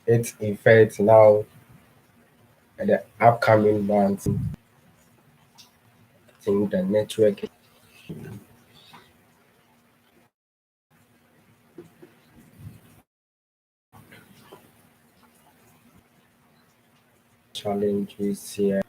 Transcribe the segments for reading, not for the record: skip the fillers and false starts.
its effect now and the upcoming months. I think the network challenges here.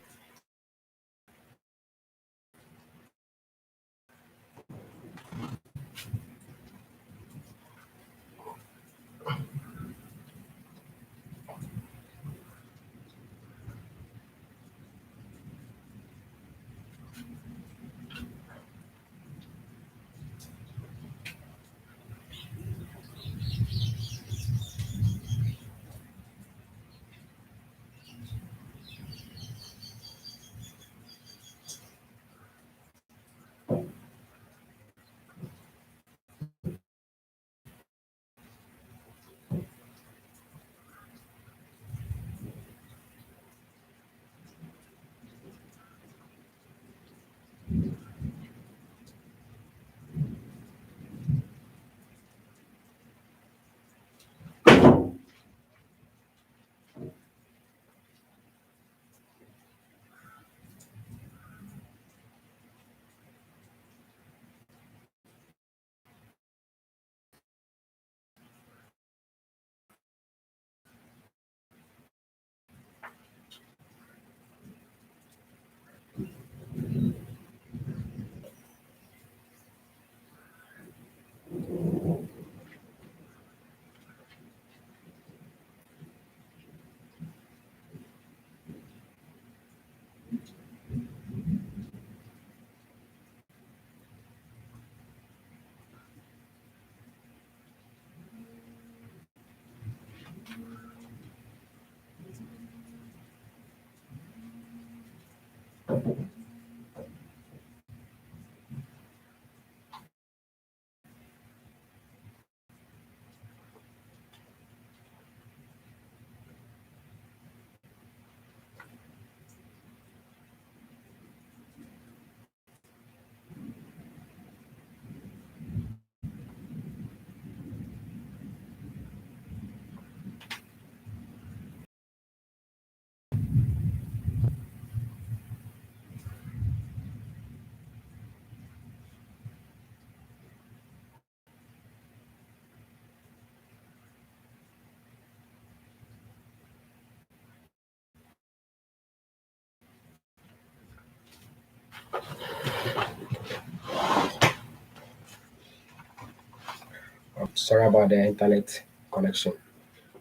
Sorry about the internet connection.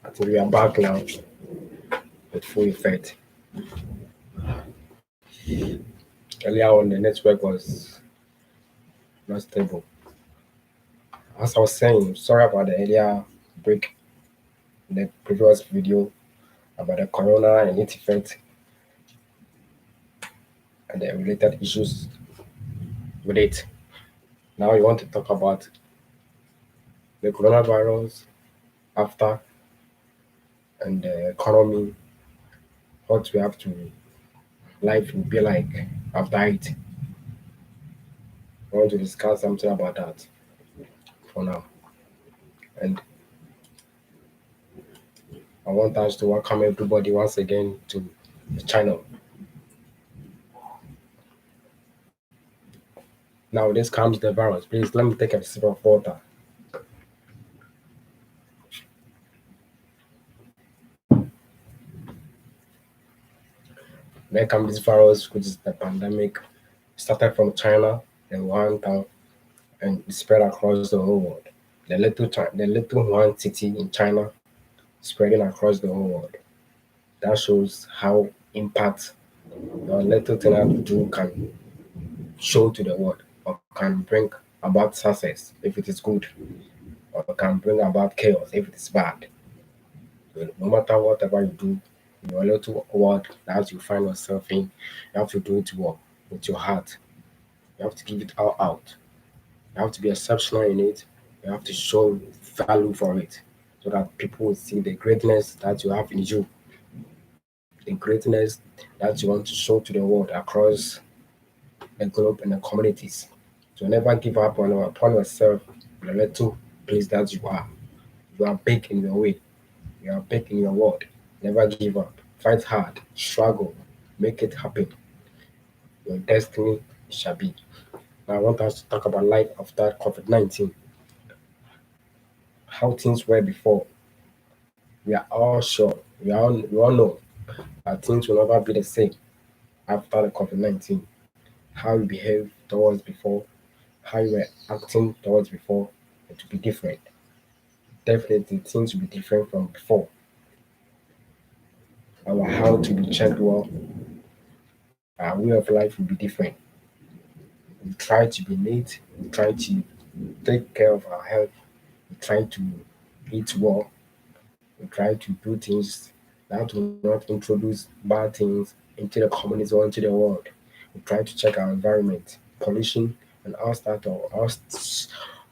I think we are back now with full effect. Earlier on, the network was not stable. As I was saying, sorry about the earlier break in the previous video about the corona and its effect and the related issues with it. Now we want to talk about the coronavirus after and the economy, what we have to life will be like after it. I want to discuss something about that for now. And I want us to welcome everybody once again to the channel. Now this comes the virus. Please let me take a sip of water. There comes this virus, which is the pandemic. Started from China, the Wuhan town, and it spread across the whole world. The little Wuhan city in China spreading across the whole world. That shows how impact a little thing that we do can show to the world or can bring about success if it is good or can bring about chaos if it is bad. So no matter whatever you do in your little world that you find yourself in, you have to do it well with your heart. You have to give it all out. You have to be exceptional in it. You have to show value for it so that people will see the greatness that you have in you, the greatness that you want to show to the world across the globe and the communities. So never give up upon yourself, the little place that you are. You are big in your way. You are big in your word. Never give up. Fight hard. Struggle. Make it happen. Your destiny shall be. Now, I want us to talk about life after COVID-19, how things were before. We are all sure, we all know that things will never be the same after the COVID-19. How you behave towards before, how you were acting towards before, it will be different. Definitely, things will be different from before. Our health will be checked well, our way of life will be different. We try to be neat, we try to take care of our health, we try to eat well, we try to do things that will not introduce bad things into the community or into the world. We try to check our environment, pollution, and all that or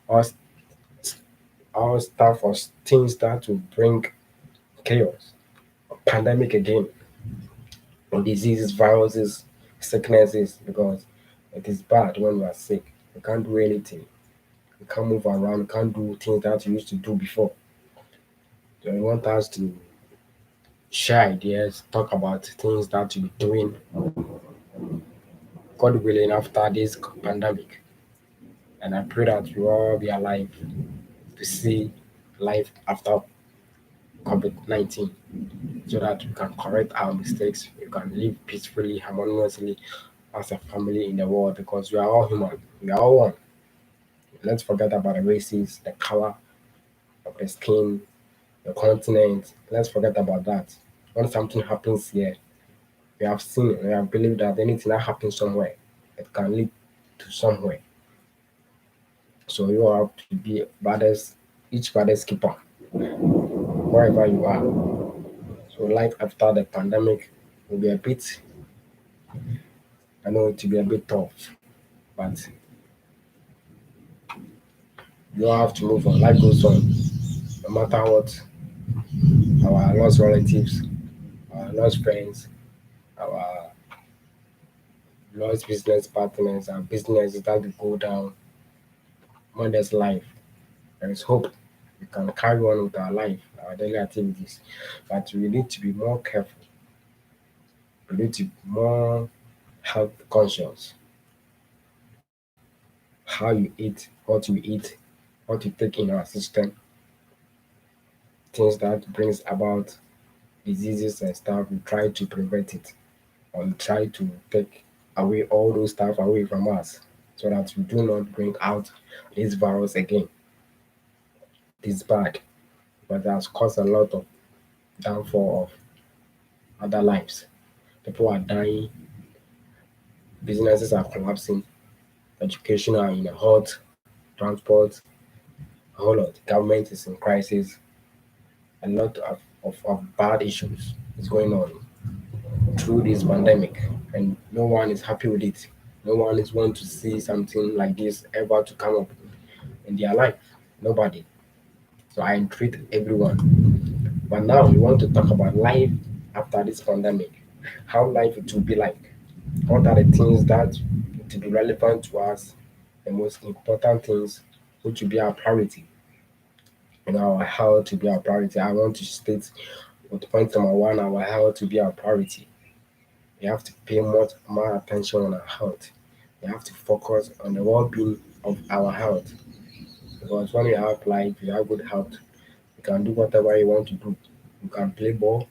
all, all stuff or things that will bring chaos, pandemic again, or diseases, viruses, sicknesses, because it is bad when we are sick. We can't do anything. We can't move around. We can't do things that we used to do before. So I want us to share ideas, talk about things that we'll be doing, God willing, after this pandemic. And I pray that we all be alive to see life after COVID-19 so that we can correct our mistakes, we can live peacefully, harmoniously as a family in the world because we are all human. We are all one. Let's forget about the races, the color of the skin, the continent. Let's forget about that. When something happens here, we have seen it, we have believed that anything that happens somewhere, it can lead to somewhere. So you have to be brothers, each brother's keeper, wherever you are. So life after the pandemic will be a bit, I know it will be a bit tough, but you all have to move on. Life goes on. No matter what, our lost relatives, our lost friends, our lost business partners, our businesses that will go down. When there's life, there is hope. We can carry on with our life, our daily activities. But we need to be more careful. We need to be more health conscious. How you eat, what you take in our system, things that brings about diseases and stuff, we try to prevent it or we try to take away all those stuff away from us so that we do not bring out this virus again. This bad, but it has caused a lot of downfall of other lives. People are dying, businesses are collapsing, education are in a halt, transport, a whole lot. Government is in crisis, a lot of bad issues is going on through this pandemic, and no one is happy with it. No one is want to see something like this ever to come up in their life. Nobody. So I entreat everyone. But now we want to talk about life after this pandemic. How life it will be like. What are the things that to be relevant to us, the most important things which will be our priority. Our health to be our priority. I want to state with point number one, our health to be our priority. We have to pay much more attention on our health. We have to focus on the well-being of our health. Because when you have life, you have good health, you can do whatever you want to do. You can play ball,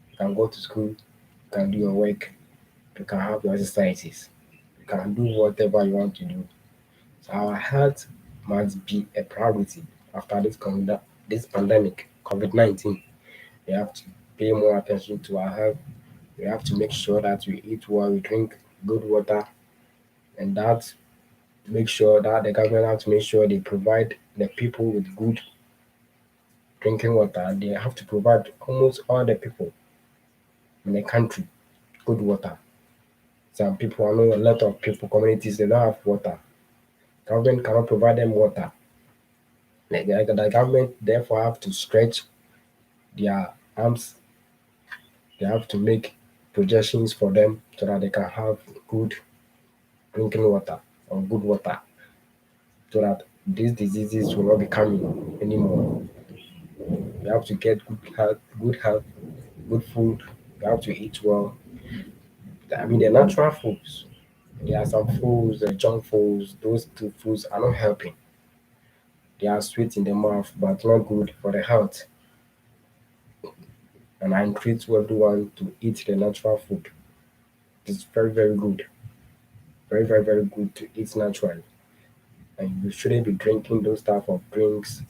you can go to school, you can do your work, you can have your exercises, you can do whatever you want to do. So our health must be a priority after this pandemic, COVID-19. We have to pay more attention to our health. We have to make sure that we eat well, we drink good water, and that make sure that the government have to make sure they provide the people with good drinking water. They have to provide almost all the people in the country good water. Some people, I know a lot of people, communities, they don't have water. Government cannot provide them water. The government therefore have to stretch their arms. They have to make projections for them so that they can have good drinking water or good water so that these diseases will not be coming anymore. You have to get good health, good food. You have to eat well. I mean, the natural foods. There are some foods, junk foods. Those two foods are not helping. They are sweet in the mouth, but not good for the health. And I encourage everyone to eat the natural food. It's very, very good. Very, very, very good to eat naturally. And you shouldn't be drinking those type of drinks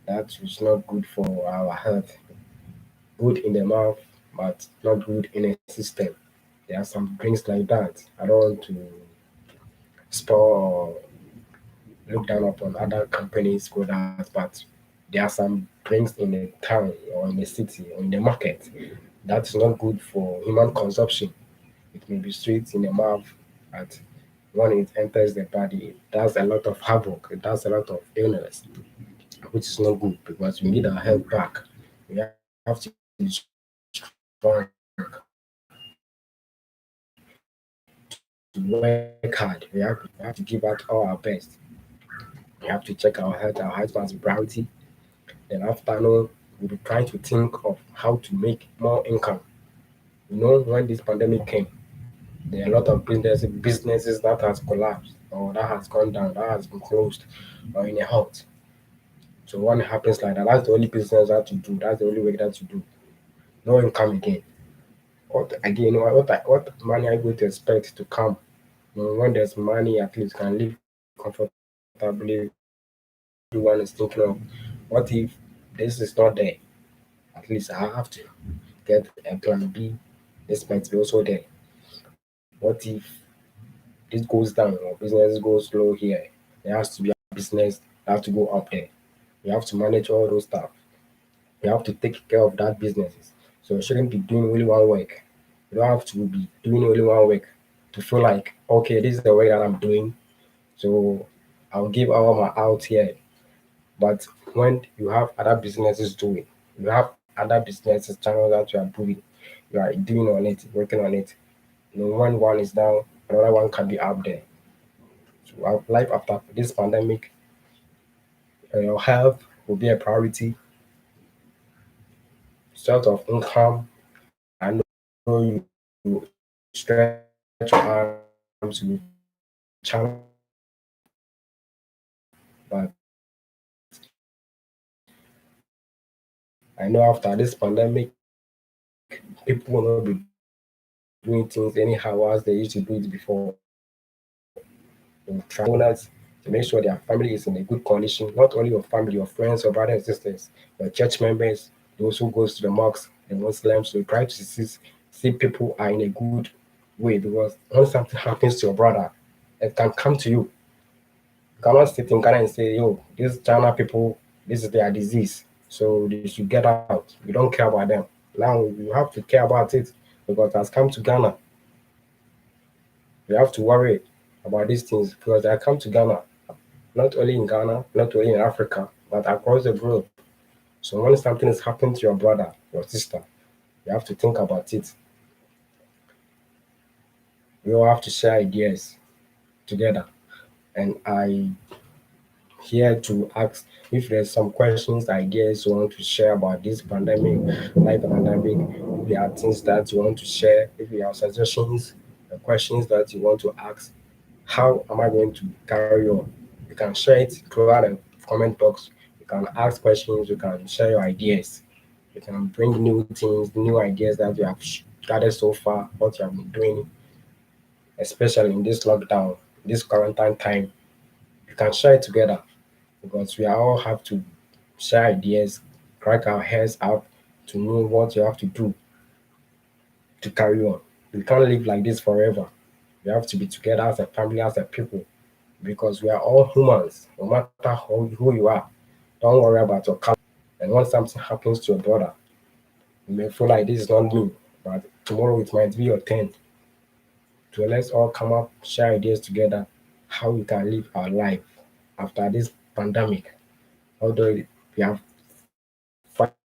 that is not good for our health. Good in the mouth, but not good in the system. There are some drinks like that. I don't want to spoil or look down upon other companies' products, but there are some drinks in the town or in the city or in the market that is not good for human consumption. It may be sweet in the mouth, but when it enters the body, it does a lot of havoc. It does a lot of illness, which is not good because we need our health back. We have to be strong. To work hard, we have to give out all our best. We have to check our health. Our health must be priority. Then after, we'll be trying to think of how to make more income. When this pandemic came, there are a lot of businesses that has collapsed or that has gone down, that has been closed or in a halt. So when it happens like that, that's the only business that you do. That's the only way that you do. No income again. What again? What money are you going to expect to come? When there's money, at least can live comfortably. Everyone is thinking of what if this is not there? At least I have to get a plan B. This might be also there. What if this goes down or business goes slow here? There has to be a business that have to go up there. You have to manage all those stuff. You have to take care of that businesses. So you shouldn't be doing only one work. You don't have to be doing only one work to feel like, okay, this is the way that I'm doing, so I'll give all my out here. But when you have other businesses doing, you have other businesses channels that you are doing on it, working on it. When one is down, another one can be up there. So our life after this pandemic, your health will be a priority. Sort of income. I know you stretch your arms, you challenge yourself, but I know after this pandemic, people will not be doing things anyhow as they used to do it before. They will try owners to make sure their family is in a good condition. Not only your family, your friends, your brothers and sisters, your church members, those who goes to the mosques, the Muslims. So try to see people are in a good way because when something happens to your brother, it can come to you. You cannot sit in Ghana and say, yo, these China people, this is their disease. So they should get out. We don't care about them. Now you have to care about it because it has come to Ghana. We have to worry about these things because they come to Ghana, not only in Ghana, not only in Africa, but across the globe. So when something is happening to your brother, your sister, you have to think about it. We all have to share ideas together. And I here to ask if there's some questions, ideas you want to share about this pandemic, life pandemic, if there are things that you want to share, if you have suggestions, questions that you want to ask, how am I going to carry on? You can share it throughout the comment box. You can ask questions, you can share your ideas. You can bring new things, new ideas that you have gathered so far, what you have been doing, especially in this lockdown, this quarantine time. You can share it together because we all have to share ideas, crack our heads out to know what you have to do to carry on. We can't live like this forever. We have to be together as a family, as a people, because we are all humans, no matter who you are. Don't worry about your color. And when something happens to your brother, you may feel like this is not me, but tomorrow it might be your turn. So let's all come up, share ideas together, how we can live our life after this pandemic. Although we are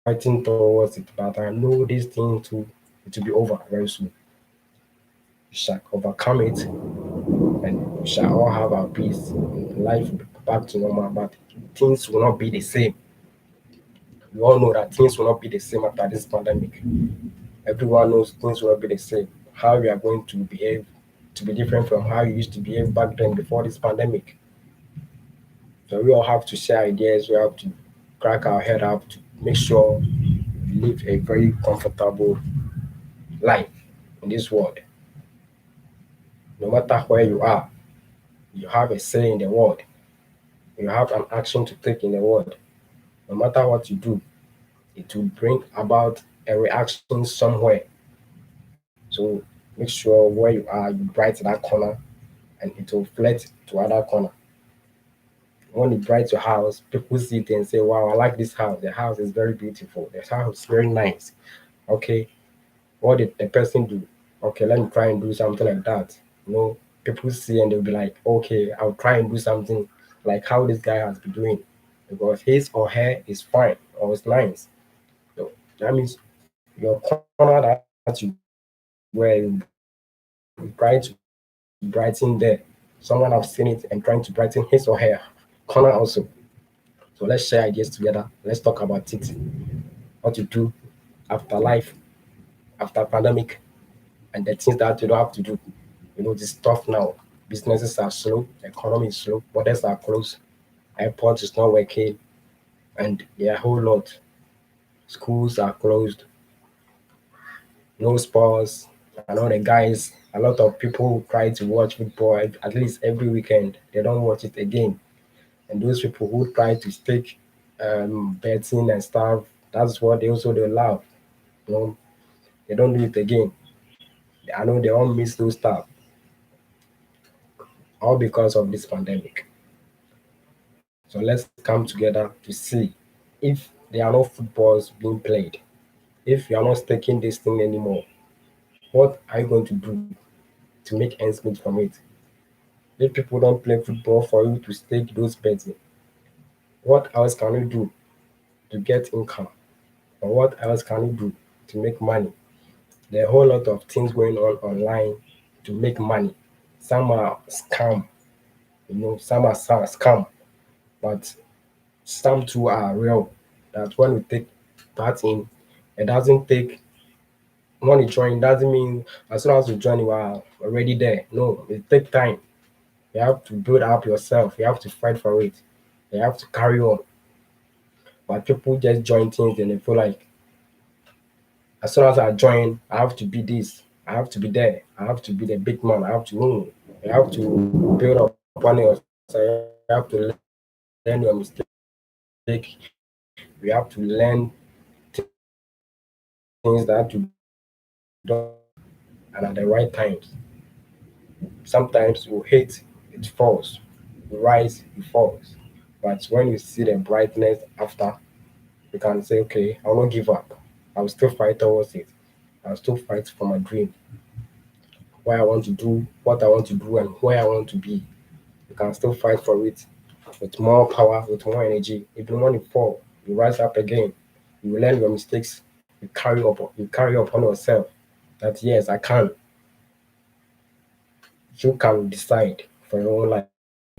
fighting towards it, but I know this thing too it will be over very soon. We shall overcome it and we shall all have our peace. Life will be back to normal, but things will not be the same. We all know that things will not be the same after this pandemic. Everyone knows things will not be the same. How we are going to behave to be different from how you used to behave back then before this pandemic. So we all have to share ideas. We have to crack our head up to make sure we live a very comfortable life in this world. No matter where you are, you have a say in the world. You have an action to take in the world. No matter what you do, it will bring about a reaction somewhere. So make sure where you are, you bright that corner and it will flit to other corner. When you bright your house, people see it and say, wow, I like this house. The house is very beautiful. The house is very nice. Okay, what did the person do? Okay, let me try and do something like that. You know, people see and they'll be like, okay, I'll try and do something like how this guy has been doing because his or her is fine or is nice. So that means your corner that you were try to brighten there. Someone have seen it and trying to brighten his or her corner also. So let's share ideas together. Let's talk about it. What to do after life, after pandemic, and the things that you don't have to do. You know, this tough now. Businesses are slow, economy is slow, borders are closed, airport is not working, and there are a whole lot. Schools are closed, no sports. I know the guys, a lot of people try to watch football at least every weekend. They don't watch it again. And those people who try to stake betting and stuff, that's what they also they love. You know, they don't do it again. I know they all miss those stuff, all because of this pandemic. So let's come together to see if there are no footballs being played, if you are not staking this thing anymore, what are you going to do to make ends meet from it? If people don't play football for you to stake those bets, what else can you do to get income? Or what else can you do to make money? There are a whole lot of things going on online to make money. Some are scam, you know, some are scam, but some too are real. That when we take part in, it doesn't take when you join, doesn't mean as soon as you join you are already there. No, it takes time. You have to build up yourself, you have to fight for it, you have to carry on. But people just join things and they feel like as soon as I join, I have to be this, I have to be there, I have to be the big man, I have to win. You have to build upon yourself, you have to learn your mistake. You have to learn things that you don't do and at the right times. Sometimes you hit, it falls. You rise, it falls. But when you see the brightness after, you can say, okay, I'll not give up. I'll still fight towards it. I'll still fight for my dream, where I want to do, what I want to do, and where I want to be. You can still fight for it with more power, with more energy. Even when you fall, you rise up again. You learn your mistakes. You carry upon yourself that yes, I can. You can decide for your own life.